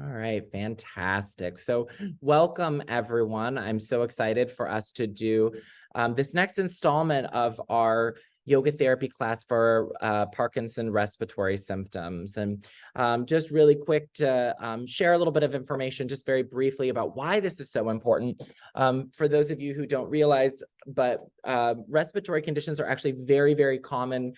All right, fantastic. So welcome everyone. I'm so excited for us to do this next installment of our yoga therapy class for Parkinson respiratory symptoms. And just really quick to share a little bit of information, just very briefly about why this is so important. For those of you who don't realize, but respiratory conditions are actually very, very common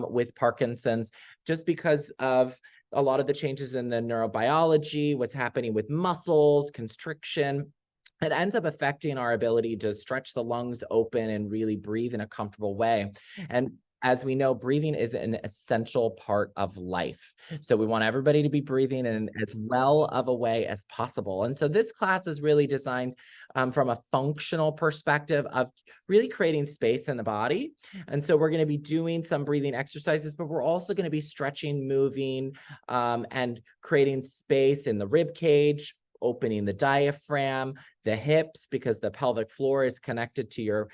with Parkinson's, just because of a lot of the changes in the neurobiology, what's happening with muscles, constriction. It ends up affecting our ability to stretch the lungs open and really breathe in a comfortable way. And as we know, breathing is an essential part of life. So we want everybody to be breathing in as well of a way as possible. And so this class is really designed from a functional perspective of really creating space in the body. And so we're going to be doing some breathing exercises, but we're also going to be stretching, moving, and creating space in the rib cage, opening the diaphragm, the hips, because the pelvic floor is connected to your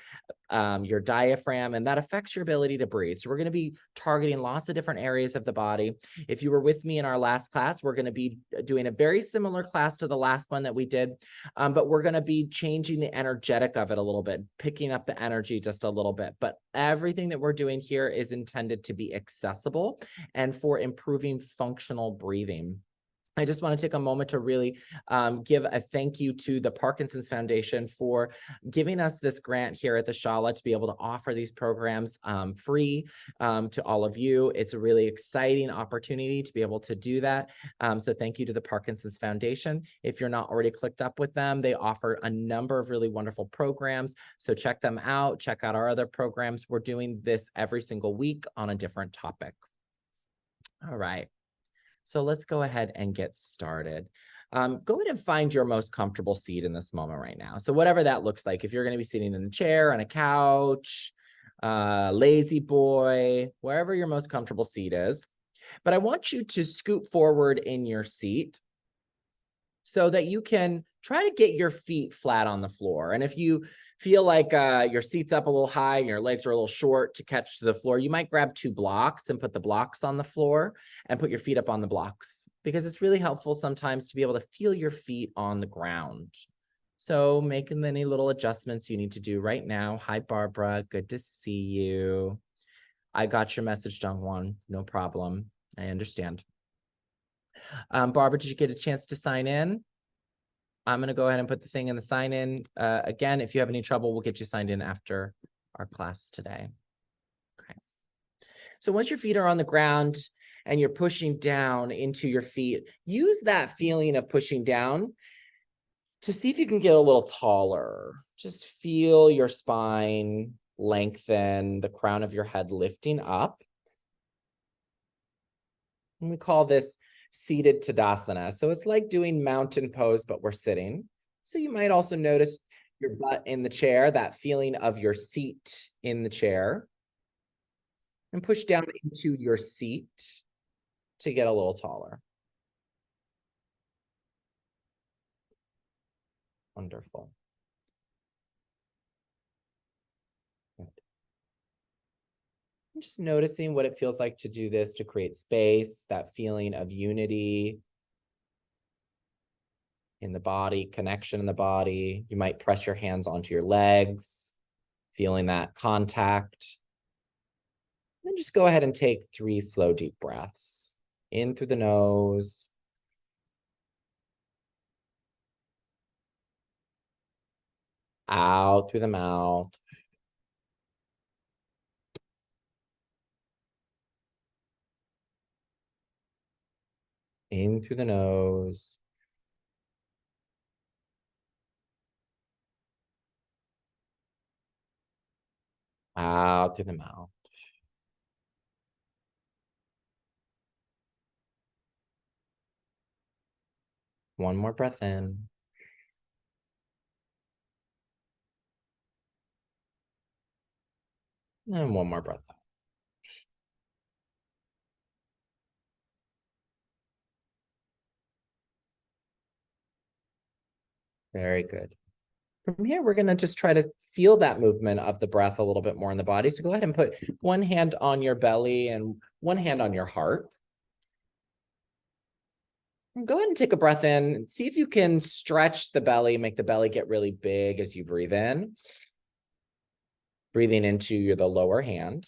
diaphragm, and that affects your ability to breathe. So we're going to be targeting lots of different areas of the body. If you were with me in our last class, we're going to be doing a very similar class to the last one that we did, but we're going to be changing the energetic of it a little bit, picking up the energy just a little bit. But everything that we're doing here is intended to be accessible and for improving functional breathing. I just want to take a moment to really give a thank you to the Parkinson's Foundation for giving us this grant here at the Shala to be able to offer these programs free to all of you. It's a really exciting opportunity to be able to do that. So thank you to the Parkinson's Foundation. If you're not already clicked up with them, they offer a number of really wonderful programs. So check them out. Check out our other programs. We're doing this every single week on a different topic. All right. So let's go ahead and get started. Go ahead and find your most comfortable seat in this moment right now. So whatever that looks like, if you're going to be sitting in a chair, on a couch, lazy boy, wherever your most comfortable seat is. But I want you to scoot forward in your seat so that you can try to get your feet flat on the floor. And if you feel like your seat's up a little high and your legs are a little short to catch to the floor, you might grab 2 blocks and put the blocks on the floor and put your feet up on the blocks, because it's really helpful sometimes to be able to feel your feet on the ground. So making any little adjustments you need to do right now. Hi, Barbara. Good to see you. I got your message, Jungwon. No problem. I understand. Barbara, did you get a chance to sign in? I'm going to go ahead and put the thing in the sign in. Again, if you have any trouble, we'll get you signed in after our class today. Okay. So once your feet are on the ground and you're pushing down into your feet, use that feeling of pushing down to see if you can get a little taller. Just feel your spine lengthen, the crown of your head lifting up. And we call this seated Tadasana. So it's like doing mountain pose, but we're sitting. So you might also notice your butt in the chair, that feeling of your seat in the chair. And push down into your seat to get a little taller. Wonderful. Just noticing what it feels like to do this, to create space, that feeling of unity in the body, connection in the body. You might press your hands onto your legs, feeling that contact. Then just go ahead and take 3 slow, deep breaths. In through the nose. Out through the mouth. In through the nose. Out through the mouth. One more breath in. And one more breath out. Very good. From here, we're going to just try to feel that movement of the breath a little bit more in the body. So go ahead and put one hand on your belly and one hand on your heart. Go ahead and take a breath in. See if you can stretch the belly, make the belly get really big as you breathe in. Breathing into the lower hand.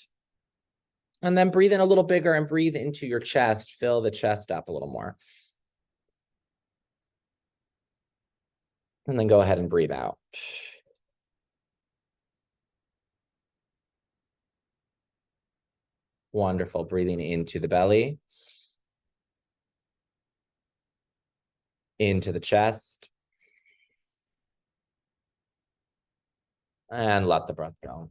And then breathe in a little bigger and breathe into your chest. Fill the chest up a little more. And then go ahead and breathe out. Wonderful. Breathing into the belly. Into the chest. And let the breath go.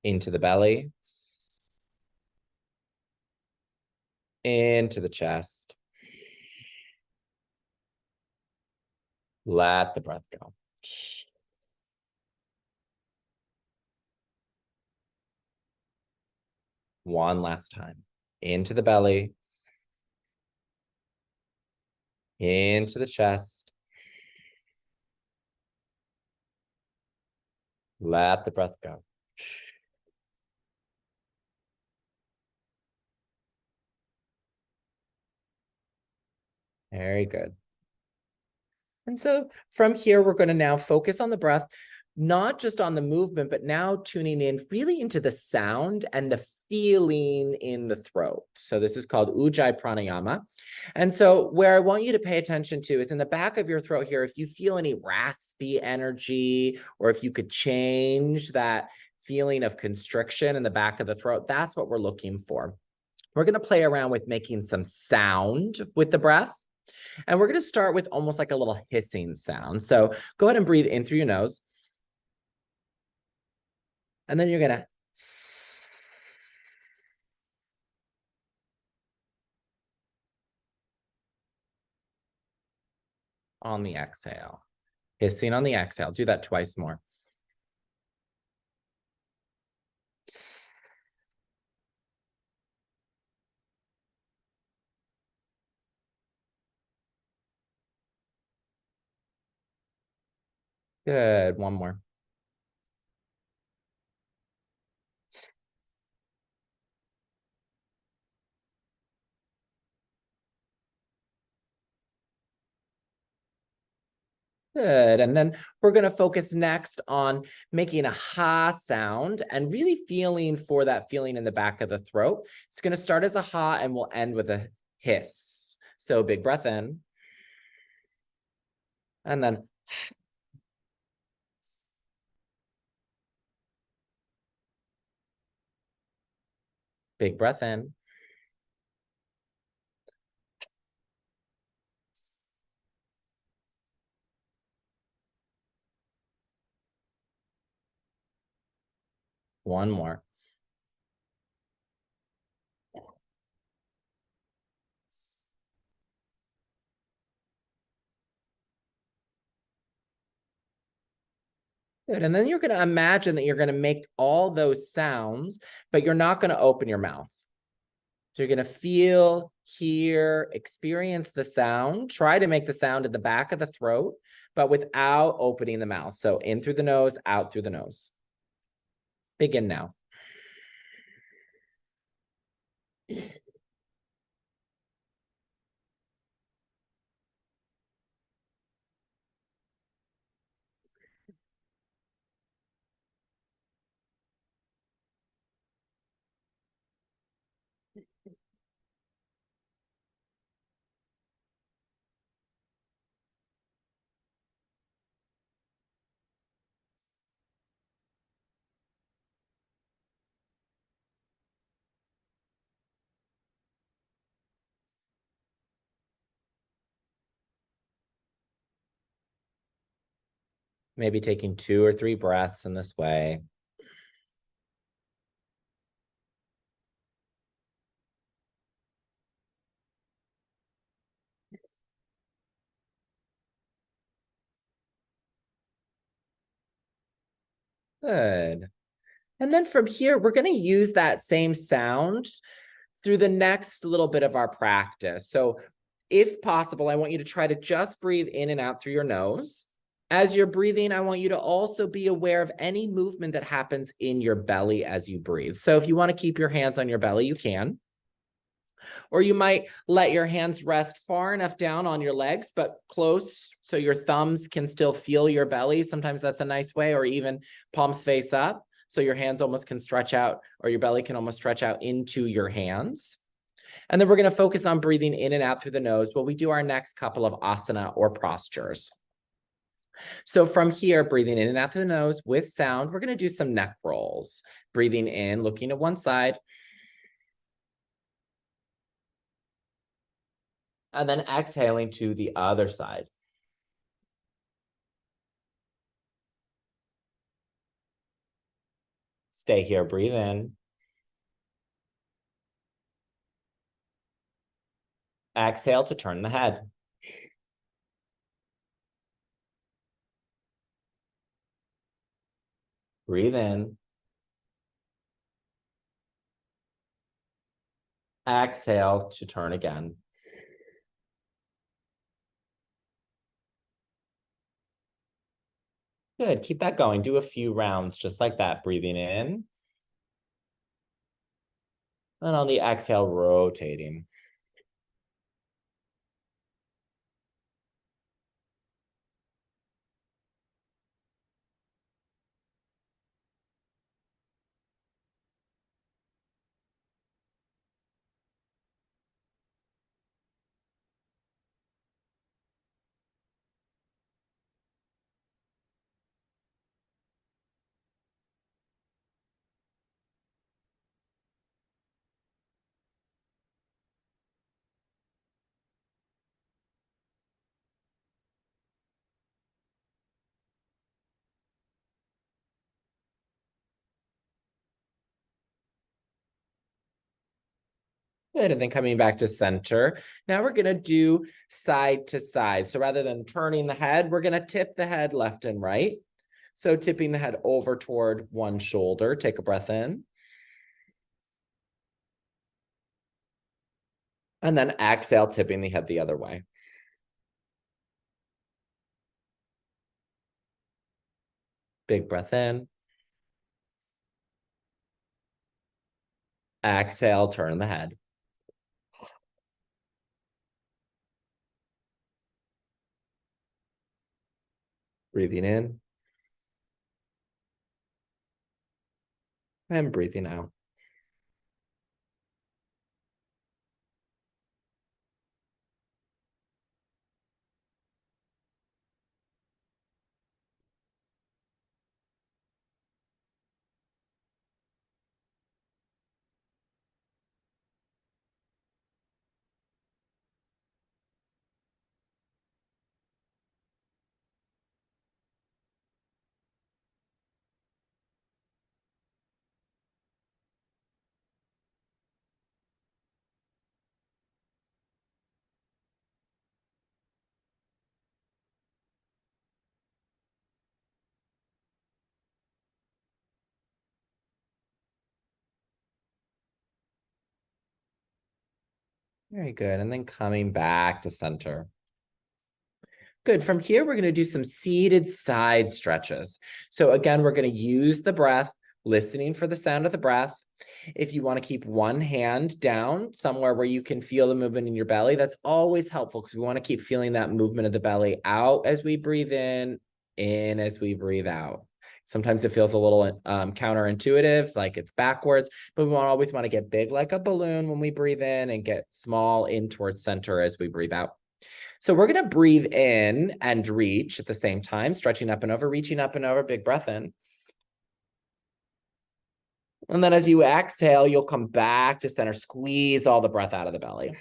Into the belly. Into the chest. Let the breath go. One last time. Into the belly. Into the chest. Let the breath go. Very good. And so from here, we're going to now focus on the breath, not just on the movement, but now tuning in really into the sound and the feeling in the throat. So this is called Ujjayi Pranayama. And so where I want you to pay attention to is in the back of your throat here, if you feel any raspy energy, or if you could change that feeling of constriction in the back of the throat, that's what we're looking for. We're going to play around with making some sound with the breath. And we're going to start with almost like a little hissing sound. So go ahead and breathe in through your nose. And then you're going to on the exhale. Hissing on the exhale. Do that twice more. Good. One more. Good. And then we're going to focus next on making a ha sound and really feeling for that feeling in the back of the throat. It's going to start as a ha and we'll end with a hiss. So big breath in. And then big breath in. One more. Good. And then you're going to imagine that you're going to make all those sounds, but you're not going to open your mouth. So you're going to feel, hear, experience the sound. Try to make the sound at the back of the throat, but without opening the mouth. So in through the nose, out through the nose. Begin now. Maybe taking 2 or 3 breaths in this way. Good. And then from here, we're going to use that same sound through the next little bit of our practice. So if possible, I want you to try to just breathe in and out through your nose. As you're breathing, I want you to also be aware of any movement that happens in your belly as you breathe. So if you want to keep your hands on your belly, you can. Or you might let your hands rest far enough down on your legs, but close so your thumbs can still feel your belly. Sometimes that's a nice way, or even palms face up. So your hands almost can stretch out, or your belly can almost stretch out into your hands. And then we're going to focus on breathing in and out through the nose while we do our next couple of asana or postures. So from here, breathing in and out through the nose with sound, we're going to do some neck rolls. Breathing in, looking to one side. And then exhaling to the other side. Stay here, breathe in. Exhale to turn the head. Breathe in. Exhale to turn again. Good, keep that going. Do a few rounds just like that, breathing in. And on the exhale, rotating. Good, and then coming back to center. Now we're gonna do side to side. So rather than turning the head, we're gonna tip the head left and right. So tipping the head over toward one shoulder. Take a breath in. And then exhale, tipping the head the other way. Big breath in. Exhale, turn the head. Breathing in. And breathing out. Very good. And then coming back to center. Good. From here, we're going to do some seated side stretches. So again, we're going to use the breath, listening for the sound of the breath. If you want to keep one hand down somewhere where you can feel the movement in your belly, that's always helpful because we want to keep feeling that movement of the belly out as we breathe in as we breathe out. Sometimes it feels a little counterintuitive, like it's backwards, but we always want to get big like a balloon when we breathe in and get small in towards center as we breathe out. So we're going to breathe in and reach at the same time, stretching up and over, reaching up and over, big breath in. And then as you exhale, you'll come back to center, squeeze all the breath out of the belly.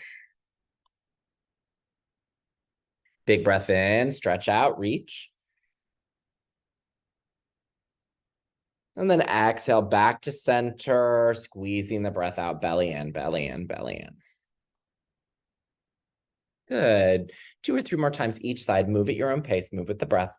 Big breath in, stretch out, reach. And then exhale back to center, squeezing the breath out, belly in, belly in, belly in. Good. 2 or 3 more times each side. Move at your own pace. Move with the breath.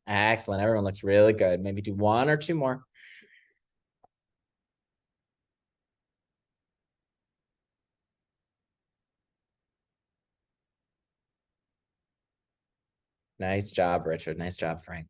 Excellent. Everyone looks really good. Maybe do one or two more. Nice job, Richard. Nice job, Frank.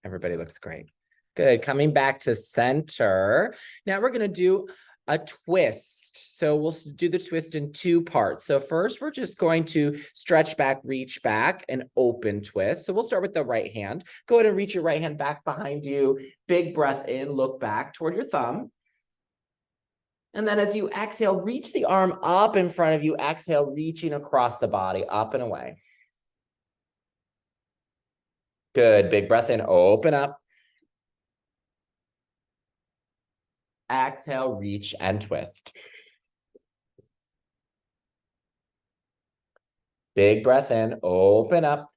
Everybody looks great. Good. Coming back to center. Now we're going to do a twist. So we'll do the twist in two parts. So first, we're just going to stretch back, reach back, and open twist. So we'll start with the right hand. Go ahead and reach your right hand back behind you. Big breath in, look back toward your thumb. And then as you exhale, reach the arm up in front of you. Exhale, reaching across the body, up and away. Good. Big breath in, open up. Exhale, reach and twist. Big breath in, open up.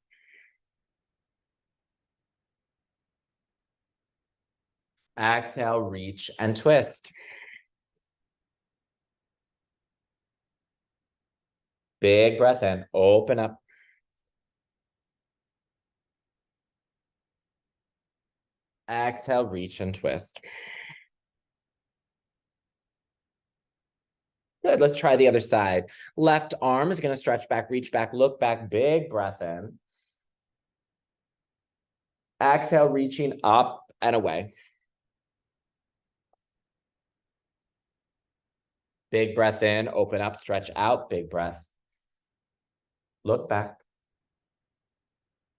Exhale, reach and twist. Big breath in, open up. Exhale, reach and twist. Good, let's try the other side. Left arm is going to stretch back, reach back, look back, big breath in. Exhale, reaching up and away. Big breath in, open up, stretch out, big breath. Look back.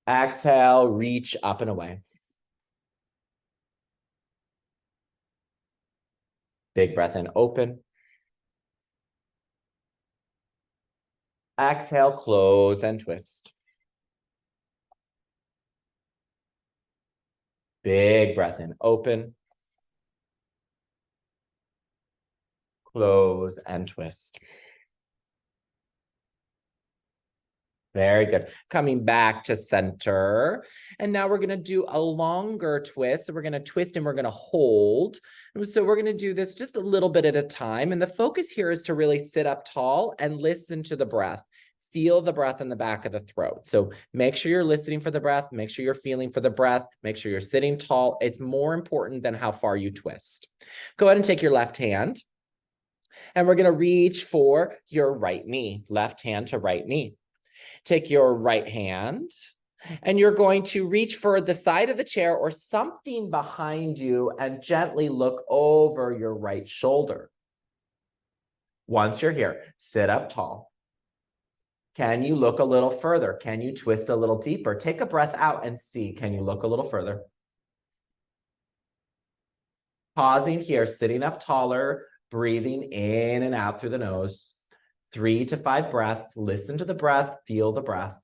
Exhale, reach up and away. Big breath in, open. Exhale, close and twist. Big breath in, open. Close and twist. Very good. Coming back to center. And now we're going to do a longer twist. So we're going to twist and we're going to hold. So we're going to do this just a little bit at a time. And the focus here is to really sit up tall and listen to the breath. Feel the breath in the back of the throat. So make sure you're listening for the breath. Make sure you're feeling for the breath. Make sure you're sitting tall. It's more important than how far you twist. Go ahead and take your left hand. And we're going to reach for your right knee. Left hand to right knee. Take your right hand and you're going to reach for the side of the chair or something behind you and gently look over your right shoulder. Once you're here, sit up tall. Can you look a little further? Can you twist a little deeper? Take a breath out and see. Can you look a little further? Pausing here, sitting up taller, breathing in and out through the nose. 3 to 5 breaths. Listen to the breath. Feel the breath.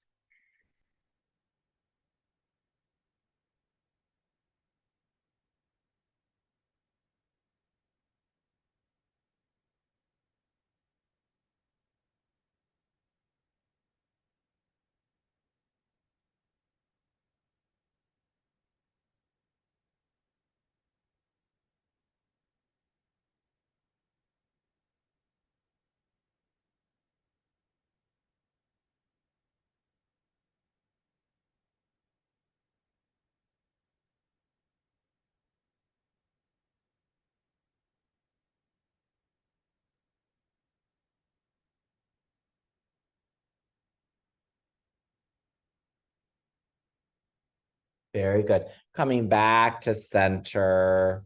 Very good. Coming back to center.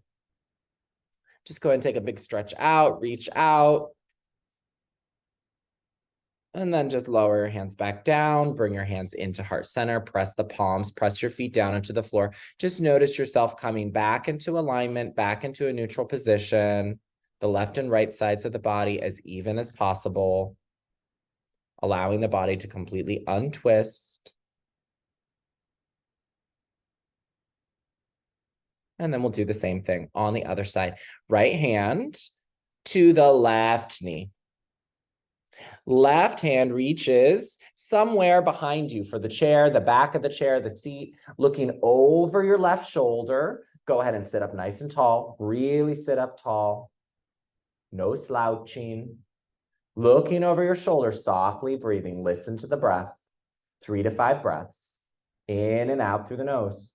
Just go ahead and take a big stretch out, reach out. And then just lower your hands back down, bring your hands into heart center, press the palms, press your feet down into the floor. Just notice yourself coming back into alignment, back into a neutral position, the left and right sides of the body as even as possible, allowing the body to completely untwist. And then we'll do the same thing on the other side. Right hand to the left knee. Left hand reaches somewhere behind you for the chair, the back of the chair, the seat, looking over your left shoulder. Go ahead and sit up nice and tall. Really sit up tall. No slouching. Looking over your shoulder, softly breathing. Listen to the breath. 3 to 5 breaths. In and out through the nose.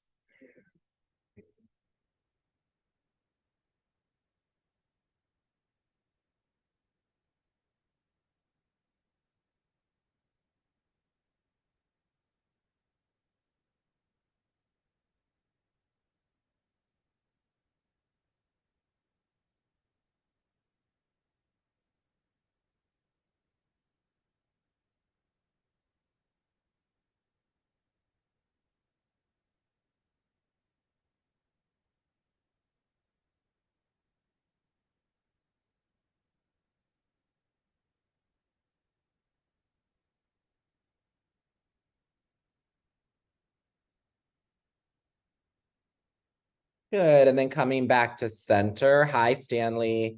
Good. And then coming back to center. Hi, Stanley.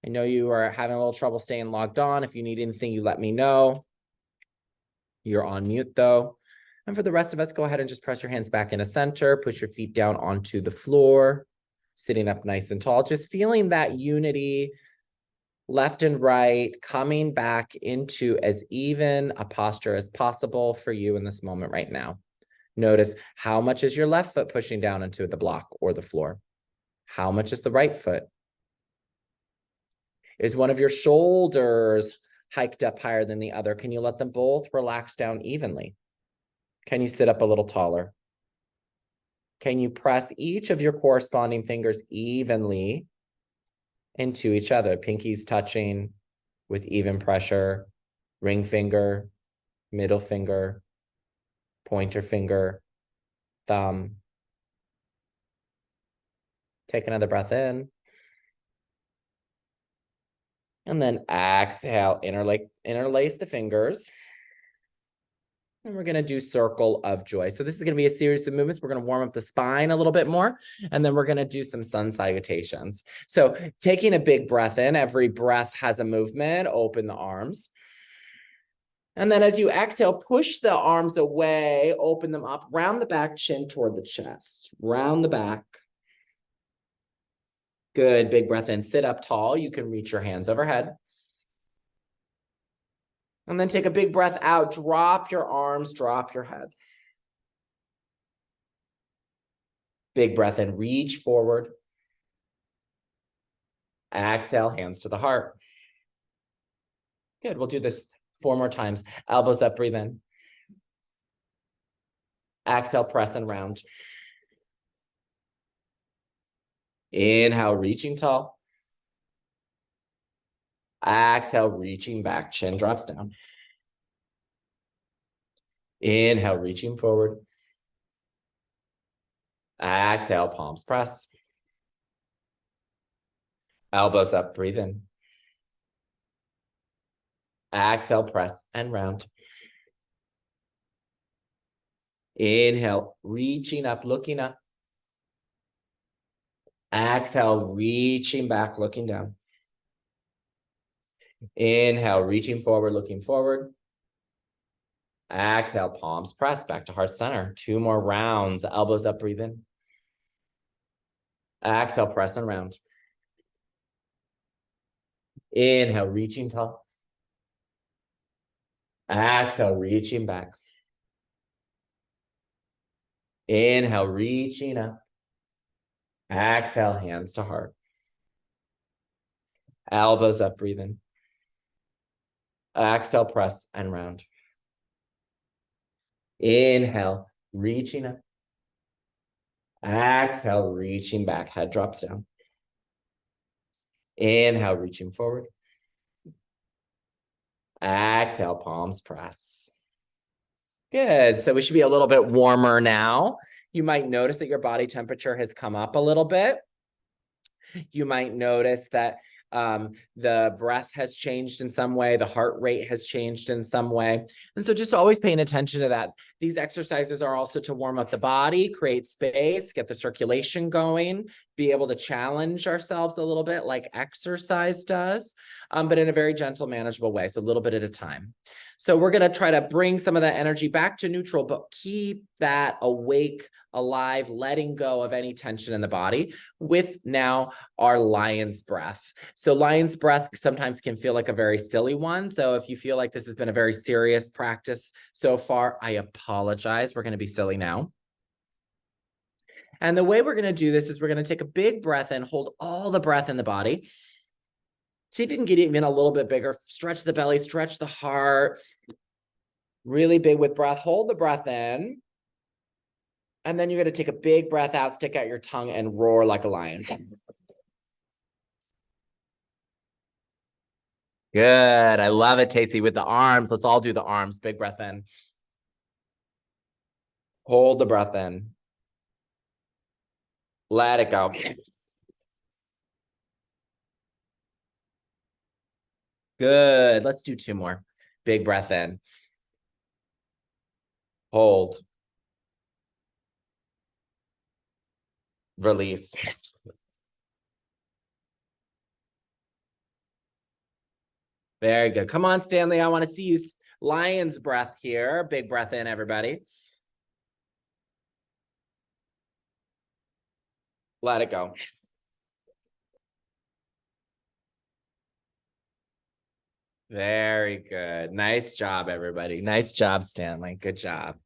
I know you are having a little trouble staying logged on. If you need anything, you let me know. You're on mute though. And for the rest of us, go ahead and just press your hands back into center. Push your feet down onto the floor. Sitting up nice and tall. Just feeling that unity, left and right, coming back into as even a posture as possible for you in this moment right now. Notice how much is your left foot pushing down into the block or the floor? How much is the right foot? Is one of your shoulders hiked up higher than the other? Can you let them both relax down evenly? Can you sit up a little taller? Can you press each of your corresponding fingers evenly into each other? Pinkies touching with even pressure, ring finger, middle finger, pointer finger, thumb. Take another breath in. And then exhale, interlace the fingers. And we're going to do circle of joy. So this is going to be a series of movements. We're going to warm up the spine a little bit more, and then we're going to do some sun salutations. So taking a big breath in, every breath has a movement. Open the arms. And then as you exhale, push the arms away, open them up, round the back, chin toward the chest, round the back. Good, big breath in, sit up tall. You can reach your hands overhead. And then take a big breath out, drop your arms, drop your head. Big breath in, reach forward. Exhale, hands to the heart. Good, we'll do this 4 more times. Elbows up, breathe in. Exhale, press and round. Inhale, reaching tall. Exhale, reaching back, chin drops down. Inhale, reaching forward. Exhale, palms press. Elbows up, breathe in. Exhale, press and round. Inhale, reaching up, looking up. Exhale, reaching back, looking down. Inhale, reaching forward, looking forward. Exhale, palms press back to heart center. 2 more rounds. Elbows up, breathe in. Exhale, press and round. Inhale, reaching tall. Exhale, reaching back. Inhale, reaching up. Exhale, hands to heart. Elbows up, breathe in. Exhale, press and round. Inhale, reaching up. Exhale, reaching back. Head drops down. Inhale, reaching forward. Exhale, palms press. Good. So we should be a little bit warmer now. You might notice that your body temperature has come up a little bit. You might notice that the breath has changed in some way. The heart rate has changed in some way. And so just always paying attention to that. These exercises are also to warm up the body, create space, get the circulation going, be able to challenge ourselves a little bit like exercise does, but in a very gentle, manageable way. So a little bit at a time. So we're going to try to bring some of that energy back to neutral, but keep that awake, alive, letting go of any tension in the body with now our lion's breath. So lion's breath sometimes can feel like a very silly one. So if you feel like this has been a very serious practice so far, I apologize. We're going to be silly now. And the way we're going to do this is we're going to take a big breath in, hold all the breath in the body. See if you can get even a little bit bigger. Stretch the belly, stretch the heart. Really big with breath. Hold the breath in. And then you're going to take a big breath out, stick out your tongue, and roar like a lion. Good. I love it, Tacey. With the arms, let's all do the arms. Big breath in. Hold the breath in. Let it go. Good. Let's do 2 more. Big breath in. Hold. Release. Very good. Come on, Stanley. I want to see you. Lion's breath here. Big breath in, everybody. Let it go. Very good. Nice job, everybody. Nice job, Stanley. Good job.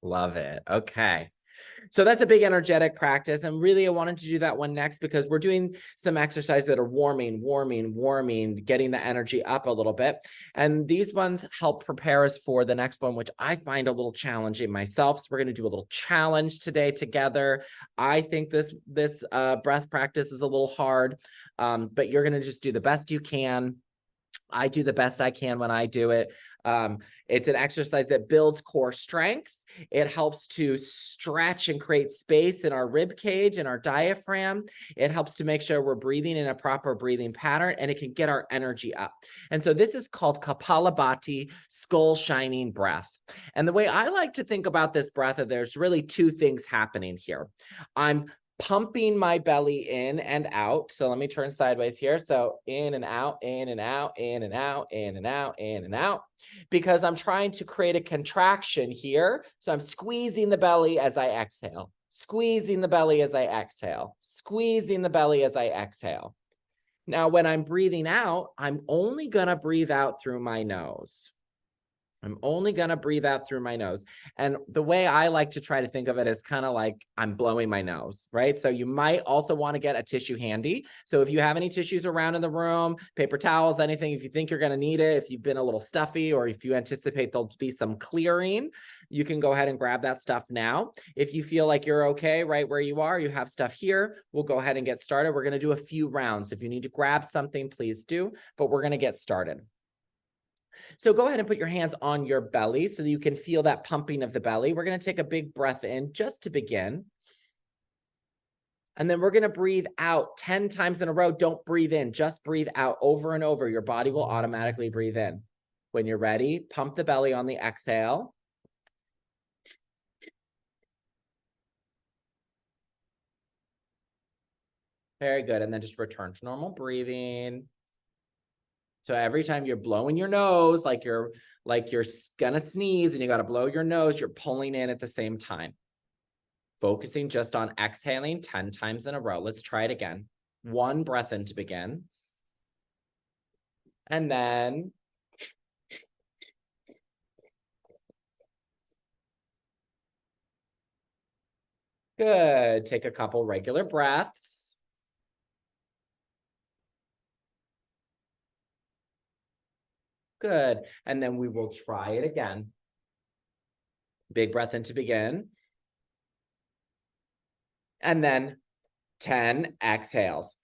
Love it. Okay. So that's a big energetic practice. And really, I wanted to do that one next because we're doing some exercises that are warming, getting the energy up a little bit. And these ones help prepare us for the next one, which I find a little challenging myself. So we're going to do a little challenge today together. I think this breath practice is a little hard, but you're going to just do the best you can. I do the best I can when I do it. It's an exercise that builds core strength. It helps to stretch and create space in our rib cage and our diaphragm. It helps to make sure we're breathing in a proper breathing pattern, and it can get our energy up. And so this is called Kapalabhati, skull shining breath. And the way I like to think about this breath, there's really 2 things happening here. I'm pumping my belly in and out. So let me turn sideways here. So in and out, in and out, in and out, in and out, in and out, because I'm trying to create a contraction here. So I'm squeezing the belly as I exhale, squeezing the belly as I exhale, squeezing the belly as I exhale. Now, when I'm breathing out, I'm only going to breathe out through my nose. I'm only going to breathe out through my nose. And the way I like to try to think of it is kind of like I'm blowing my nose, right? So you might also want to get a tissue handy. So if you have any tissues around in the room, paper towels, anything, if you think you're going to need it, if you've been a little stuffy, or if you anticipate there'll be some clearing, you can go ahead and grab that stuff now. If you feel like you're okay right where you are, you have stuff here, we'll go ahead and get started. We're going to do a few rounds. If you need to grab something, please do, but we're going to get started. So go ahead and put your hands on your belly so that you can feel that pumping of the belly. We're going to take a big breath in just to begin. And then we're going to breathe out 10 times in a row. Don't breathe in, just breathe out over and over. Your body will automatically breathe in. When you're ready, pump the belly on the exhale. Very good. And then just return to normal breathing. So every time you're blowing your nose, like you're gonna sneeze and you got to blow your nose, you're pulling in at the same time. Focusing just on exhaling 10 times in a row. Let's try it again. 1 breath in to begin. And then good. Take a couple regular breaths. Good. And then we will try it again. Big breath in to begin. And then 10 exhales.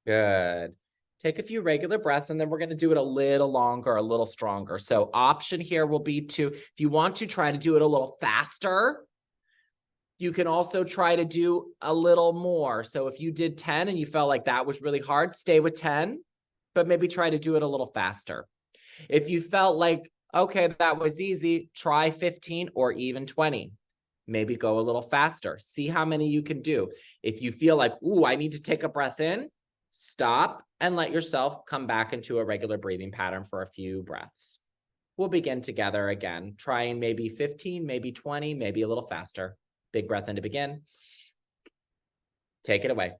Good. Take a few regular breaths, and then we're going to do it a little longer, a little stronger. So option here will be to, if you want to try to do it a little faster, you can also try to do a little more. So if you did 10 and you felt like that was really hard, stay with 10, but maybe try to do it a little faster. If you felt like Okay, that was easy. Try 15 or even 20. Maybe go a little faster. See how many you can do. If you feel like, ooh, I need to take a breath in, stop and let yourself come back into a regular breathing pattern for a few breaths. We'll begin together again, trying maybe 15, maybe 20, maybe a little faster. Big breath in to begin. Take it away.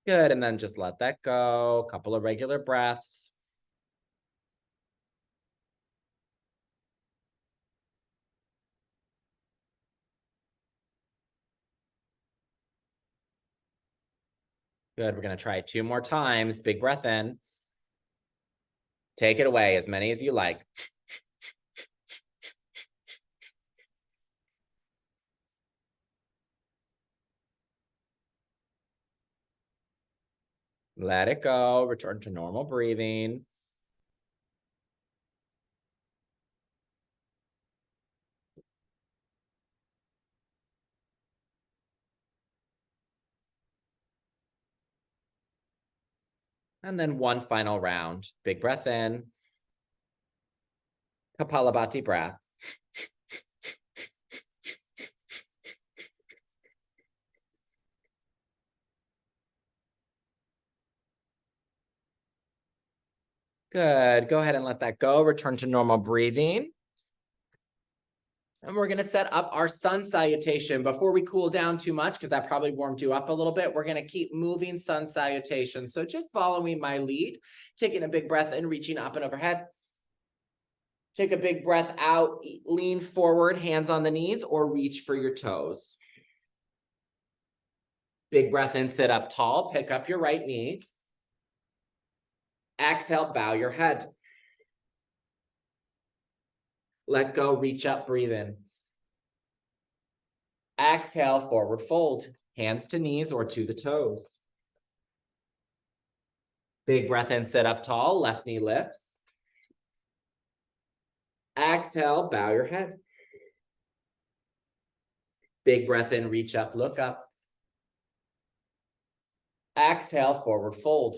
Good, and then just let that go. A couple of regular breaths. Good, we're gonna try it 2 more times. Big breath in. Take it away, as many as you like. Let it go, return to normal breathing. And then one final round. Big breath in. Kapalabhati breath. Good, go ahead and let that go. Return to normal breathing. And we're gonna set up our sun salutation. Before we cool down too much, because that probably warmed you up a little bit, we're gonna keep moving sun salutation. So just following my lead, taking a big breath in, reaching up and overhead. Take a big breath out, lean forward, hands on the knees, or reach for your toes. Big breath in, sit up tall, pick up your right knee. Exhale, bow your head. Let go, reach up, breathe in. Exhale, forward fold, hands to knees or to the toes. Big breath in, sit up tall, left knee lifts. Exhale, bow your head. Big breath in, reach up, look up. Exhale, forward fold.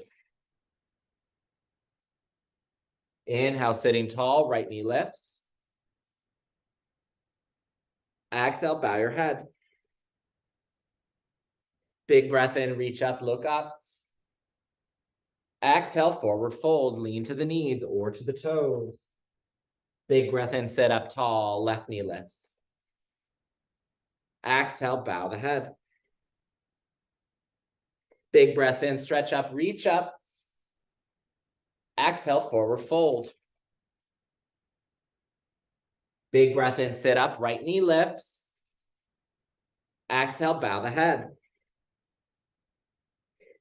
Inhale, sitting tall, right knee lifts. Exhale, bow your head. Big breath in, reach up, look up. Exhale, forward fold, lean to the knees or to the toes. Big breath in, sit up tall, left knee lifts. Exhale, bow the head. Big breath in, stretch up, reach up. Exhale, forward fold. Big breath in, sit up, right knee lifts. Exhale, bow the head.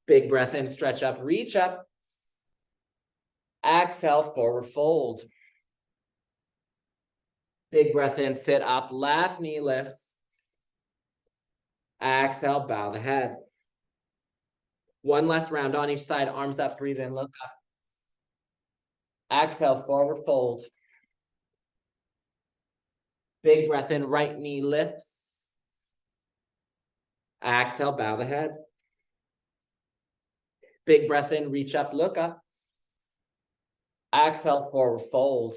Big breath in, stretch up, reach up. Exhale, forward fold. Big breath in, sit up, left knee lifts. Exhale, bow the head. One last round on each side, arms up, breathe in, look up. Exhale, forward fold. Big breath in, right knee lifts. Exhale, bow the head. Big breath in, reach up, look up. Exhale, forward fold.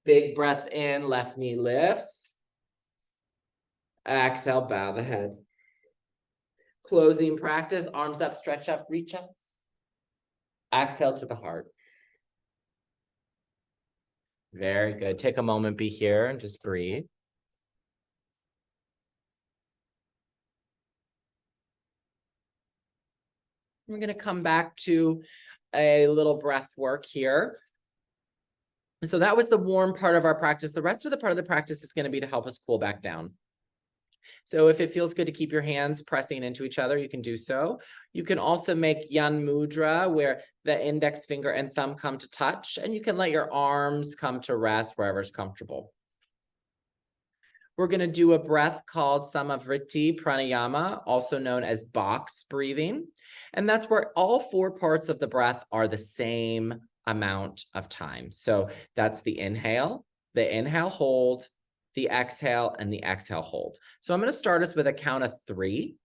Big breath in, left knee lifts. Exhale, bow the head. Closing practice, arms up, stretch up, reach up. Exhale to the heart. Very good. Take a moment, be here, and just breathe. We're going to come back to a little breath work here. And so that was the warm part of our practice. The rest of the part of the practice is going to be to help us cool back down. So if it feels good to keep your hands pressing into each other, you can do so. You can also make Yan Mudra, where the index finger and thumb come to touch, and you can let your arms come to rest wherever's comfortable. We're going to do a breath called Samavriti Pranayama, also known as box breathing. And that's where all 4 parts of the breath are the same amount of time. So that's the inhale hold, the exhale, and the exhale hold. So I'm going to start us with a count of 3.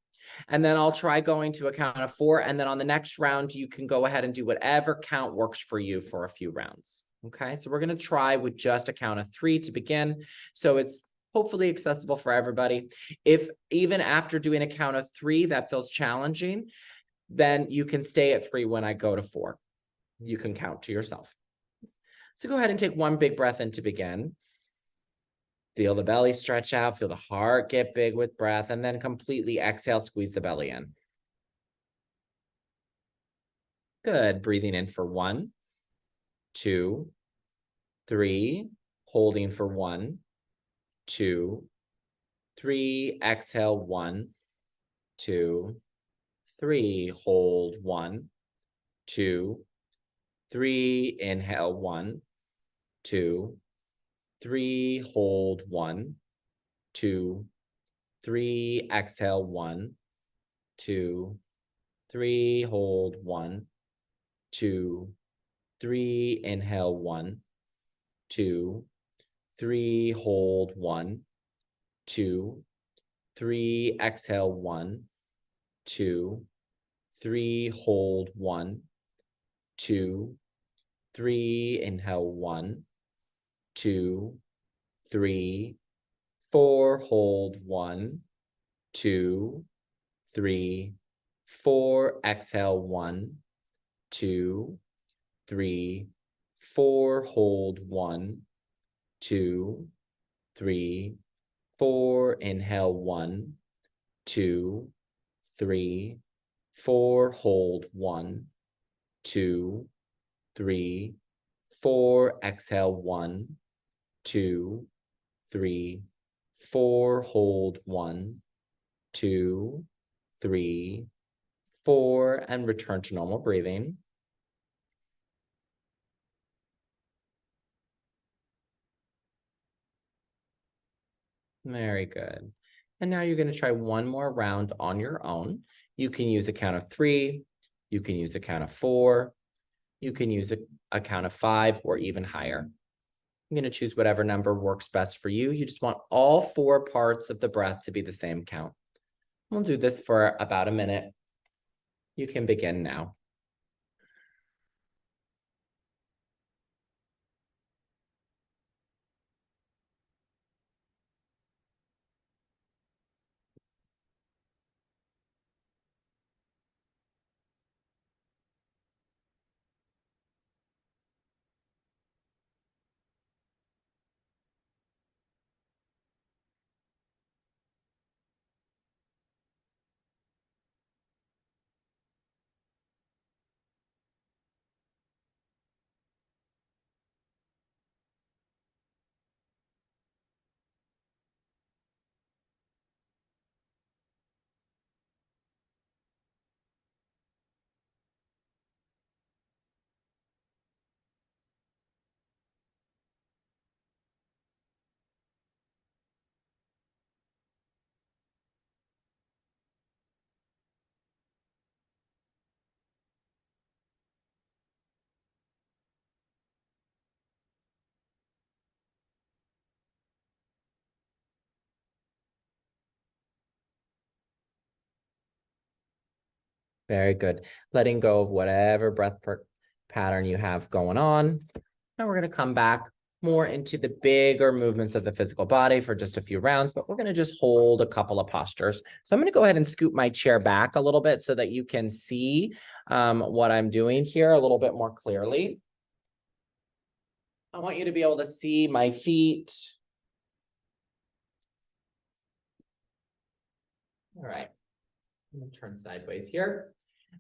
And then I'll try going to a count of 4. And then on the next round, you can go ahead and do whatever count works for you for a few rounds. Okay, so we're going to try with just a count of 3 to begin. So it's hopefully accessible for everybody. If even after doing a count of 3, that feels challenging, then you can stay at 3 when I go to 4. You can count to yourself. So go ahead and take one big breath in to begin. Feel the belly stretch out, feel the heart get big with breath, and then completely exhale, squeeze the belly in. Good. Breathing in for 1, 2, 3. Holding for 1, 2, 3. Exhale, 1, 2, 3. Hold 1, 2, 3. Inhale 1, 2, 3. Hold 1, 2, 3. Exhale 1, 2, 3. Hold 1, 2, 3. Inhale 1, 2, 3. Hold 1, 2, 3. Exhale 1, 2, 3. Hold 1, 2, 3. Inhale 1, 2, 3. 4. Hold 1, 2, 3. 4. Exhale 1, 2, 3. 4. Hold 1, 2, 3. 4. Inhale 1, 2, 3. 4. Hold 1, 2, 3. 4. Exhale 1, 2, 3. 4. Hold 1, 2, 3. 4. And return to normal breathing. Very good. And now you're going to try one more round on your own. You can use a count of 3. You can use a count of 4. You can use a count of 5 or even higher. I'm going to choose whatever number works best for you. You just want all 4 parts of the breath to be the same count. We'll do this for about a minute. You can begin now. Very good. Letting go of whatever breath pattern you have going on. And we're going to come back more into the bigger movements of the physical body for just a few rounds, but we're going to just hold a couple of postures. So I'm going to go ahead and scoot my chair back a little bit so that you can see what I'm doing here a little bit more clearly. I want you to be able to see my feet. All right. I'm going to turn sideways here.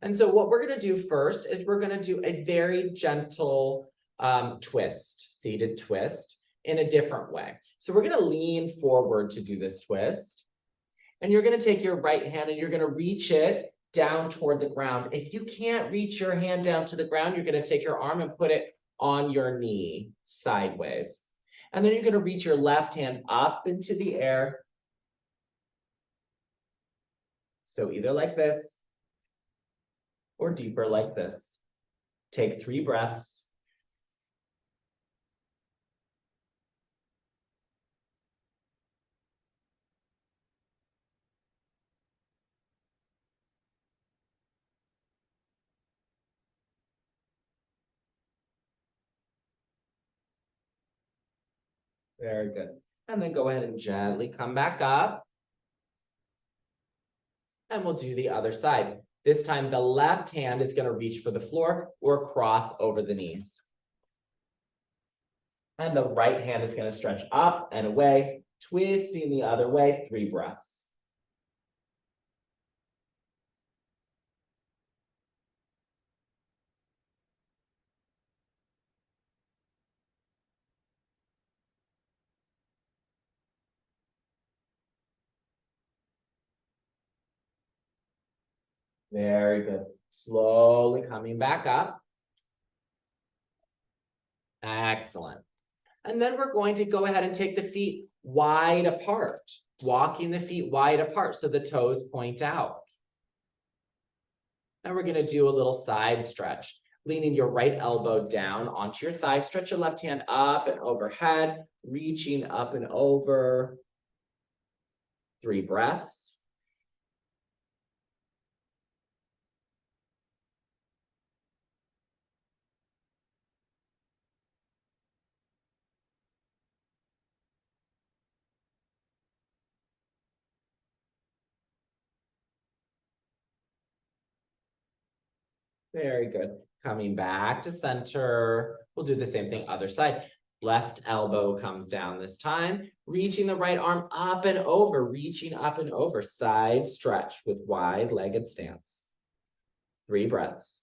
And so what we're going to do first is we're going to do a very gentle twist, seated twist in a different way. So we're going to lean forward to do this twist. And you're going to take your right hand and you're going to reach it down toward the ground. If you can't reach your hand down to the ground, you're going to take your arm and put it on your knee sideways. And then you're going to reach your left hand up into the air. So either like this or deeper like this. Take 3 breaths. Very good. And then go ahead and gently come back up. And we'll do the other side. This time, the left hand is going to reach for the floor or cross over the knees. And the right hand is going to stretch up and away, twisting the other way, 3 breaths. Very good. Slowly coming back up. Excellent. And then we're going to go ahead and take the feet wide apart, walking the feet wide apart so the toes point out. And we're going to do a little side stretch, leaning your right elbow down onto your thigh. Stretch your left hand up and overhead, reaching up and over. 3 breaths. Very good. Coming back to center. We'll do the same thing other side. Left elbow comes down this time, reaching the right arm up and over, reaching up and over. Side stretch with wide-legged stance. 3 breaths.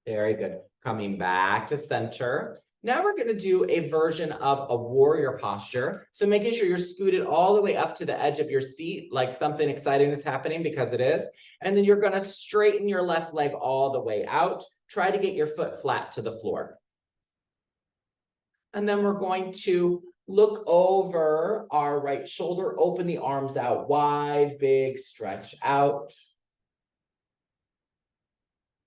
Very good. Coming back to center. Now we're going to do a version of a warrior posture. So making sure you're scooted all the way up to the edge of your seat, like something exciting is happening, because it is. And then you're going to straighten your left leg all the way out. Try to get your foot flat to the floor. And then we're going to look over our right shoulder, open the arms out wide, big stretch out.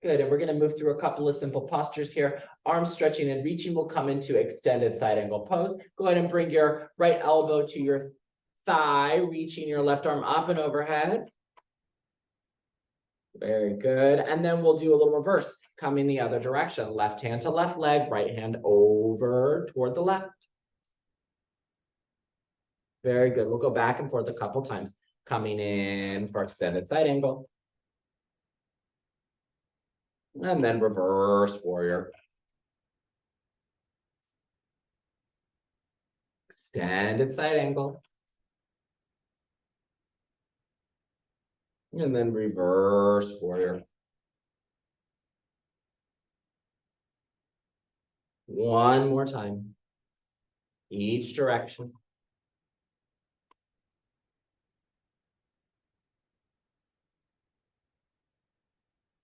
Good, and we're going to move through a couple of simple postures here. Arms stretching and reaching will come into extended side angle pose. Go ahead and bring your right elbow to your thigh, reaching your left arm up and overhead. Very good, and then we'll do a little reverse, coming the other direction. Left hand to left leg, right hand over toward the left. Very good, we'll go back and forth a couple times. Coming in for extended side angle. And then reverse warrior. Extended side angle. And then reverse warrior. One more time. Each direction.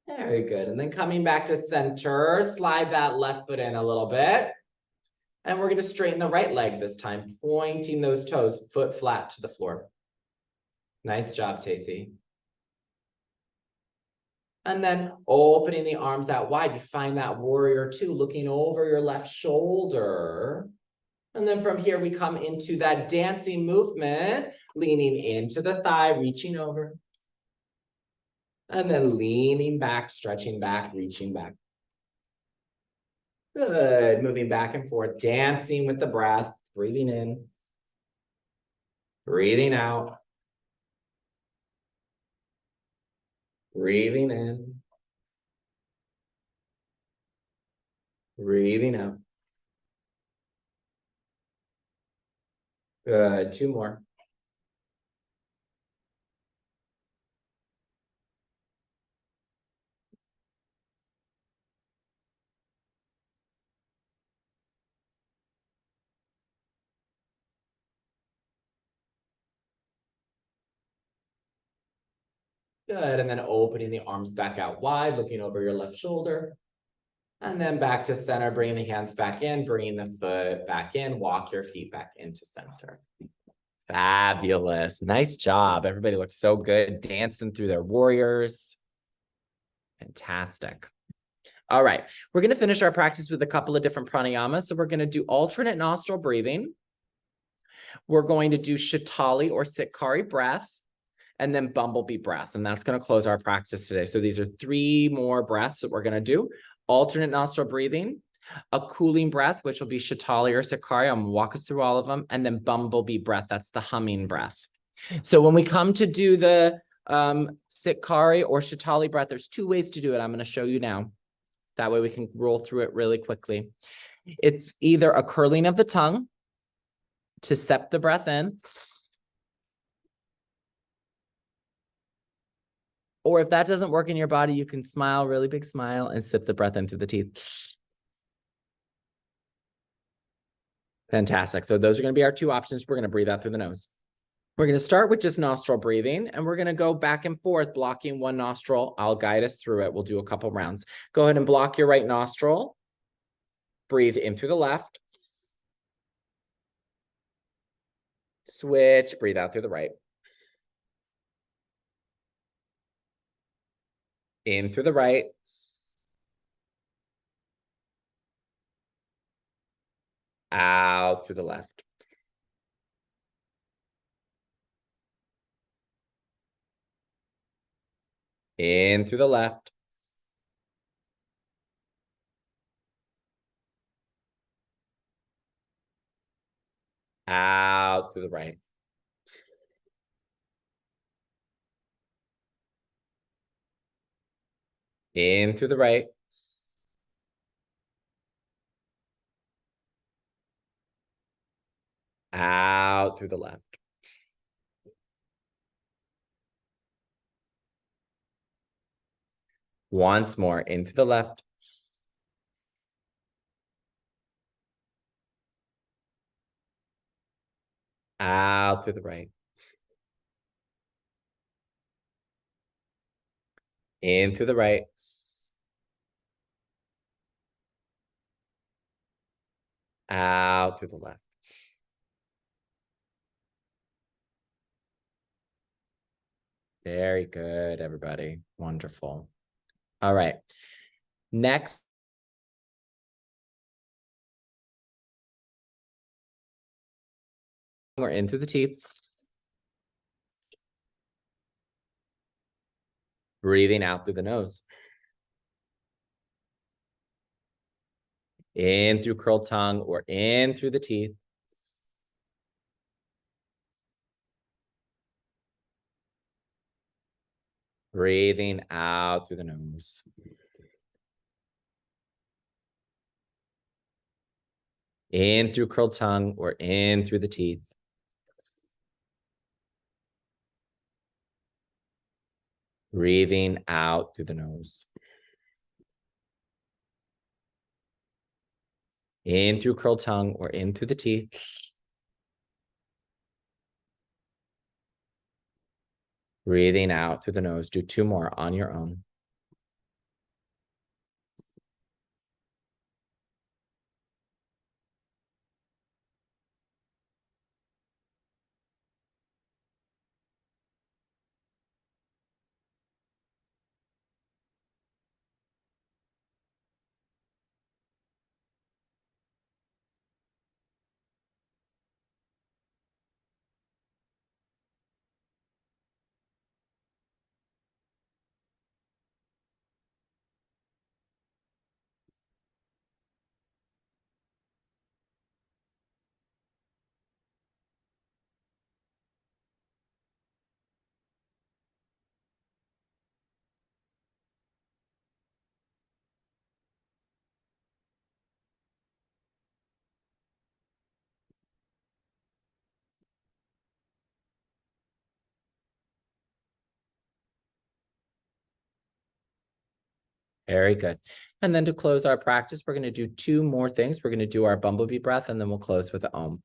Very good. And then coming back to center, slide that left foot in a little bit. And we're going to straighten the right leg this time, pointing those toes, foot flat to the floor. Nice job, Tacey. And then opening the arms out wide. You find that warrior 2, looking over your left shoulder. And then from here, we come into that dancing movement, leaning into the thigh, reaching over. And then leaning back, stretching back, reaching back. Good. Moving back and forth, dancing with the breath, breathing in, breathing out, breathing in, breathing out. Good. 2 more. Good, and then opening the arms back out wide, looking over your left shoulder. And then back to center, bringing the hands back in, bringing the foot back in, walk your feet back into center. Fabulous, nice job. Everybody looks so good, dancing through their warriors. Fantastic. All right, we're going to finish our practice with a couple of different pranayamas. So we're going to do alternate nostril breathing. We're going to do Shatali or Sitkari breath, and then bumblebee breath. And that's going to close our practice today. So these are 3 more breaths that we're going to do. Alternate nostril breathing, a cooling breath, which will be Shatali or Sitkari. I'm going to walk us through all of them. And then bumblebee breath. That's the humming breath. So when we come to do the Sitkari or Shatali breath, there's 2 ways to do it. I'm going to show you now. That way we can roll through it really quickly. It's either a curling of the tongue to sep the breath in, or if that doesn't work in your body, you can smile, really big smile, and sip the breath in through the teeth. Fantastic. So those are going to be our 2 options. We're going to breathe out through the nose. We're going to start with just nostril breathing, and we're going to go back and forth, blocking one nostril. I'll guide us through it. We'll do a couple rounds. Go ahead and block your right nostril. Breathe in through the left. Switch, breathe out through the right. In through the right. Out through the left. In through the left. Out through the right. In through the right. Out through the left. Once more, in through the left. Out through the right. In through the right. Out through the left. Very good, everybody. Wonderful. All right. Next. We're in through the teeth. Breathing out through the nose. In through curled tongue or in through the teeth. Breathing out through the nose. In through curled tongue or in through the teeth. Breathing out through the nose. In through curled tongue or in through the teeth. Breathing out through the nose. Do 2 more on your own. Very good. And then to close our practice, we're going to do 2 more things. We're going to do our bumblebee breath, and then we'll close with the Om.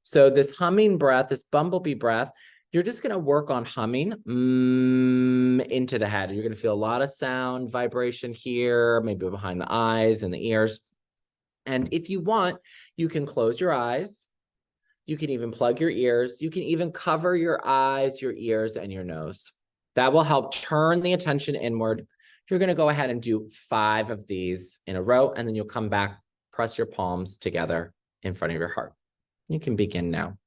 So this humming breath, this bumblebee breath, you're just going to work on humming into the head. You're going to feel a lot of sound vibration here, maybe behind the eyes and the ears. And if you want, you can close your eyes. You can even plug your ears. You can even cover your eyes, your ears, and your nose. That will help turn the attention inward, You're going to go ahead and do 5 of these in a row, and then you'll come back, press your palms together in front of your heart. You can begin now.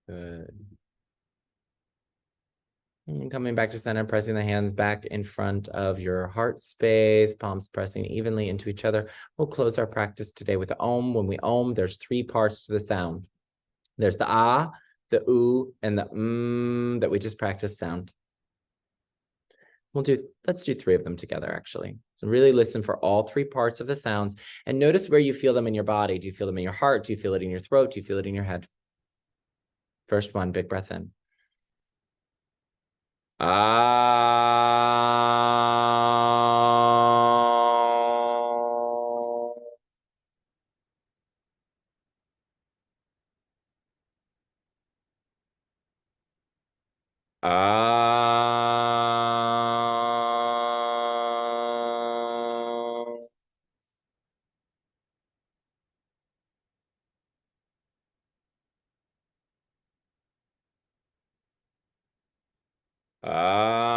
Good. And coming back to center, pressing the hands back in front of your heart space, palms pressing evenly into each other. We'll close our practice today with the Om. When we Om, there's 3 parts to the sound. There's the Ah, the Oo, and the that we just practiced sound. Let's do 3 of them together, actually. So really listen for all 3 parts of the sounds and notice where you feel them in your body. Do you feel them in your heart? Do you feel it in your throat? Do you feel it in your head? First one, big breath in. Ah. Ah. Ah.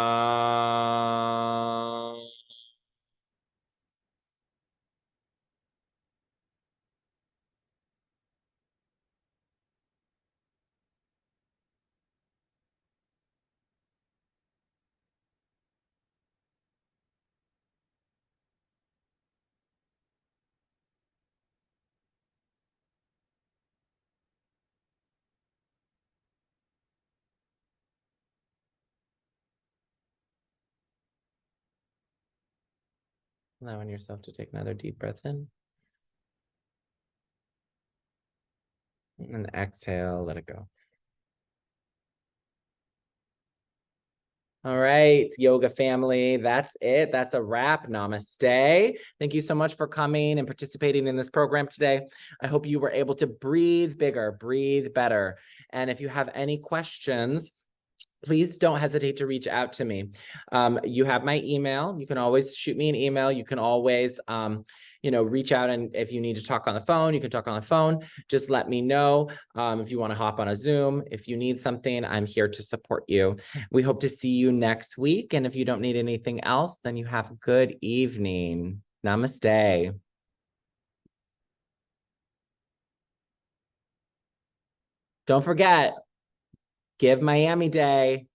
Allowing yourself to take another deep breath in. And exhale, let it go. All right, yoga family, that's it. That's a wrap. Namaste. Thank you so much for coming and participating in this program today. I hope you were able to breathe bigger, breathe better. And if you have any questions, please don't hesitate to reach out to me. You have my email. You can always shoot me an email. You can always, reach out. And if you need to talk on the phone, you can talk on the phone. Just let me know. If you want to hop on a Zoom, if you need something, I'm here to support you. We hope to see you next week. And if you don't need anything else, then you have a good evening. Namaste. Don't forget, give Miami Day.